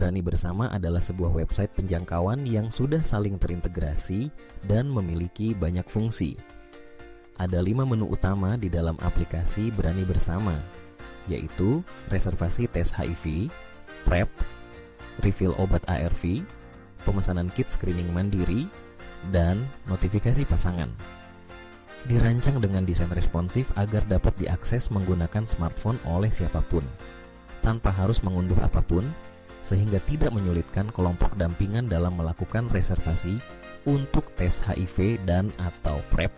Berani Bersama adalah sebuah website penjangkauan yang sudah saling terintegrasi dan memiliki banyak fungsi. Ada 5 menu utama di dalam aplikasi Berani Bersama, yaitu reservasi tes HIV, PrEP, refill obat ARV, pemesanan kit screening mandiri, dan notifikasi pasangan. Dirancang dengan desain responsif agar dapat diakses menggunakan smartphone oleh siapapun, tanpa harus mengunduh apapun, sehingga tidak menyulitkan kelompok dampingan dalam melakukan reservasi untuk tes HIV dan atau PrEP,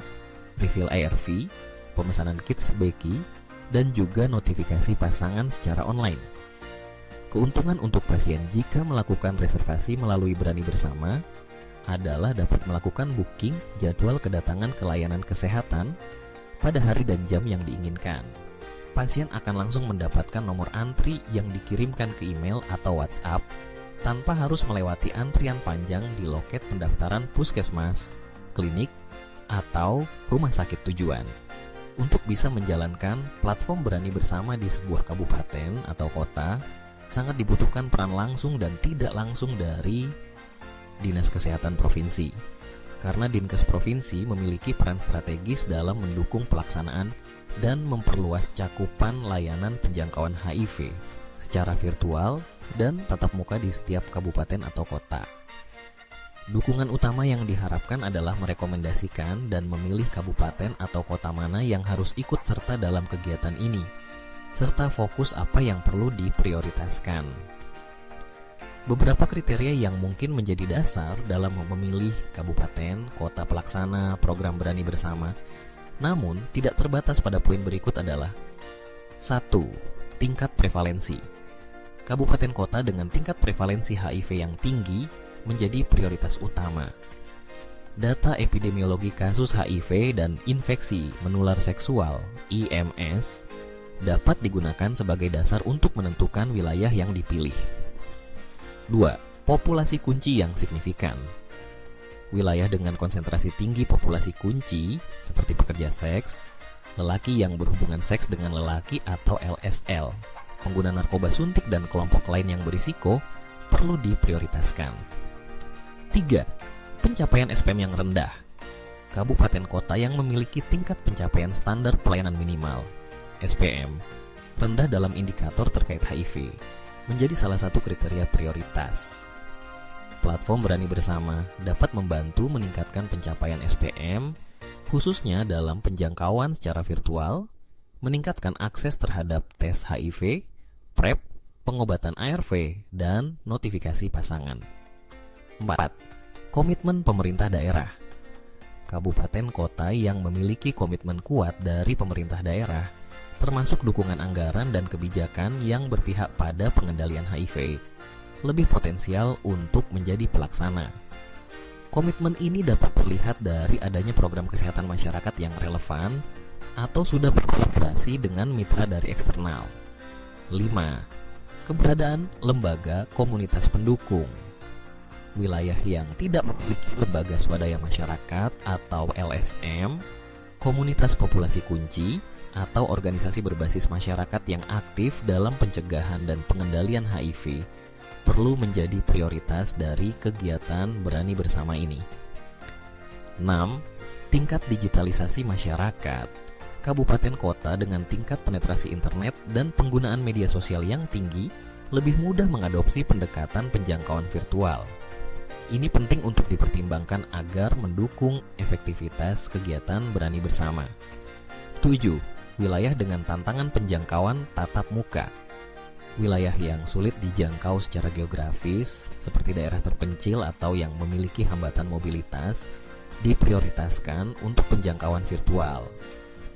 refill ARV, pemesanan kits Becky, dan juga notifikasi pasangan secara online. Keuntungan untuk pasien jika melakukan reservasi melalui Berani Bersama adalah dapat melakukan booking jadwal kedatangan ke layanan kesehatan pada hari dan jam yang diinginkan. Pasien akan langsung mendapatkan nomor antri yang dikirimkan ke email atau WhatsApp tanpa harus melewati antrian panjang di loket pendaftaran puskesmas, klinik, atau rumah sakit tujuan. Untuk bisa menjalankan platform Berani Bersama di sebuah kabupaten atau kota, sangat dibutuhkan peran langsung dan tidak langsung dari Dinas Kesehatan Provinsi, karena Dinkes Provinsi memiliki peran strategis dalam mendukung pelaksanaan dan memperluas cakupan layanan penjangkauan HIV secara virtual dan tatap muka di setiap kabupaten atau kota. Dukungan utama yang diharapkan adalah merekomendasikan dan memilih kabupaten atau kota mana yang harus ikut serta dalam kegiatan ini, serta fokus apa yang perlu diprioritaskan. Beberapa kriteria yang mungkin menjadi dasar dalam memilih kabupaten, kota pelaksana program Berani Bersama, namun tidak terbatas pada poin berikut adalah 1. Tingkat prevalensi. Kabupaten kota dengan tingkat prevalensi HIV yang tinggi menjadi prioritas utama. Data epidemiologi kasus HIV dan infeksi menular seksual (IMS) dapat digunakan sebagai dasar untuk menentukan wilayah yang dipilih. 2. Populasi kunci yang signifikan. Wilayah dengan konsentrasi tinggi populasi kunci seperti pekerja seks, lelaki yang berhubungan seks dengan lelaki atau LSL, pengguna narkoba suntik dan kelompok lain yang berisiko perlu diprioritaskan. 3. Pencapaian SPM yang rendah. Kabupaten kota yang memiliki tingkat pencapaian standar pelayanan minimal SPM rendah dalam indikator terkait HIV menjadi salah satu kriteria prioritas. Platform Berani Bersama dapat membantu meningkatkan pencapaian SPM, khususnya dalam penjangkauan secara virtual, meningkatkan akses terhadap tes HIV, PrEP, pengobatan ARV, dan notifikasi pasangan. 4. Komitmen pemerintah daerah. Kabupaten kota yang memiliki komitmen kuat dari pemerintah daerah, termasuk dukungan anggaran dan kebijakan yang berpihak pada pengendalian HIV, lebih potensial untuk menjadi pelaksana. Komitmen ini dapat terlihat dari adanya program kesehatan masyarakat yang relevan atau sudah berkolaborasi dengan mitra dari eksternal. 5. Keberadaan lembaga komunitas pendukung. Wilayah yang tidak memiliki lembaga swadaya masyarakat atau LSM, komunitas populasi kunci, atau organisasi berbasis masyarakat yang aktif dalam pencegahan dan pengendalian HIV perlu menjadi prioritas dari kegiatan Berani Bersama ini. 6. Tingkat digitalisasi masyarakat. Kabupaten kota dengan tingkat penetrasi internet dan penggunaan media sosial yang tinggi lebih mudah mengadopsi pendekatan penjangkauan virtual. Ini penting untuk dipertimbangkan agar mendukung efektivitas kegiatan Berani Bersama. 7. Wilayah dengan tantangan penjangkauan tatap muka. Wilayah yang sulit dijangkau secara geografis, seperti daerah terpencil atau yang memiliki hambatan mobilitas, diprioritaskan untuk penjangkauan virtual.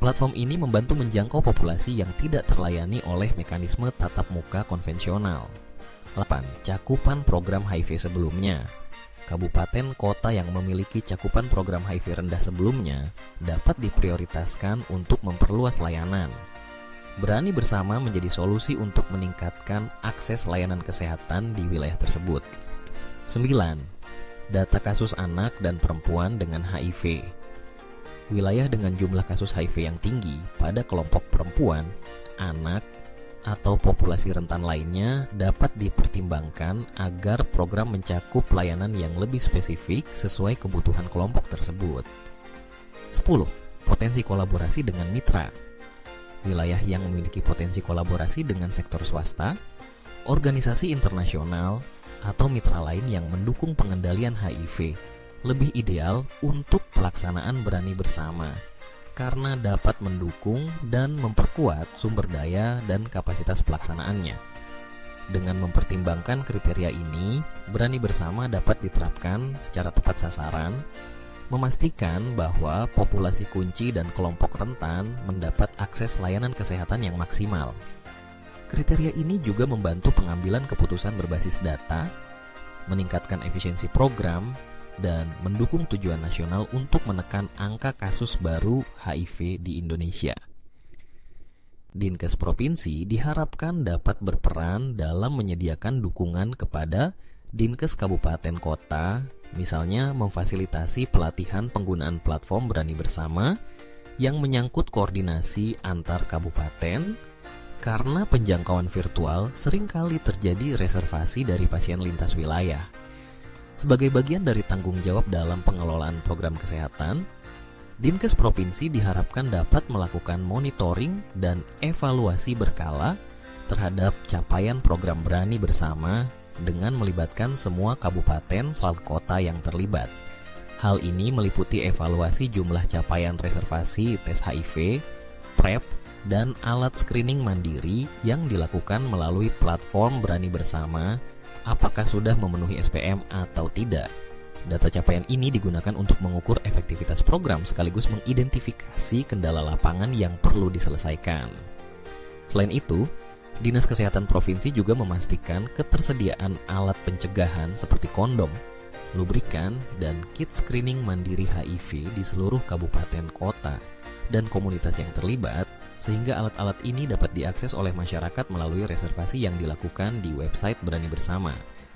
Platform ini membantu menjangkau populasi yang tidak terlayani oleh mekanisme tatap muka konvensional. 8. Cakupan program HIV sebelumnya. Kabupaten kota yang memiliki cakupan program HIV rendah sebelumnya dapat diprioritaskan untuk memperluas layanan. Berani Bersama menjadi solusi untuk meningkatkan akses layanan kesehatan di wilayah tersebut. 9. Data kasus anak dan perempuan dengan HIV. Wilayah dengan jumlah kasus HIV yang tinggi pada kelompok perempuan, anak, atau populasi rentan lainnya dapat dipertimbangkan agar program mencakup layanan yang lebih spesifik sesuai kebutuhan kelompok tersebut. 10. Potensi kolaborasi dengan mitra. Wilayah yang memiliki potensi kolaborasi dengan sektor swasta, organisasi internasional, atau mitra lain yang mendukung pengendalian HIV lebih ideal untuk pelaksanaan berani bersama karena dapat mendukung dan memperkuat sumber daya dan kapasitas pelaksanaannya. Dengan mempertimbangkan kriteria ini, berani bersama dapat diterapkan secara tepat sasaran, memastikan bahwa populasi kunci dan kelompok rentan mendapat akses layanan kesehatan yang maksimal. Kriteria ini juga membantu pengambilan keputusan berbasis data, meningkatkan efisiensi program, dan mendukung tujuan nasional untuk menekan angka kasus baru HIV di Indonesia. Dinkes Provinsi diharapkan dapat berperan dalam menyediakan dukungan kepada Dinkes Kabupaten Kota, misalnya memfasilitasi pelatihan penggunaan platform berani bersama yang menyangkut koordinasi antar kabupaten, karena penjangkauan virtual seringkali terjadi reservasi dari pasien lintas wilayah. Sebagai bagian dari tanggung jawab dalam pengelolaan program kesehatan, Dinkes Provinsi diharapkan dapat melakukan monitoring dan evaluasi berkala terhadap capaian program berani bersama dengan melibatkan semua kabupaten serta kota yang terlibat. Hal ini meliputi evaluasi jumlah capaian reservasi tes HIV, PrEP, dan alat screening mandiri yang dilakukan melalui platform berani bersama, apakah sudah memenuhi SPM atau tidak. Data capaian ini digunakan untuk mengukur efektivitas program sekaligus mengidentifikasi kendala lapangan yang perlu diselesaikan. Selain itu, Dinas Kesehatan Provinsi juga memastikan ketersediaan alat pencegahan seperti kondom, lubrikan, dan kit screening mandiri HIV di seluruh kabupaten kota dan komunitas yang terlibat, sehingga alat-alat ini dapat diakses oleh masyarakat melalui reservasi yang dilakukan di website Berani Bersama.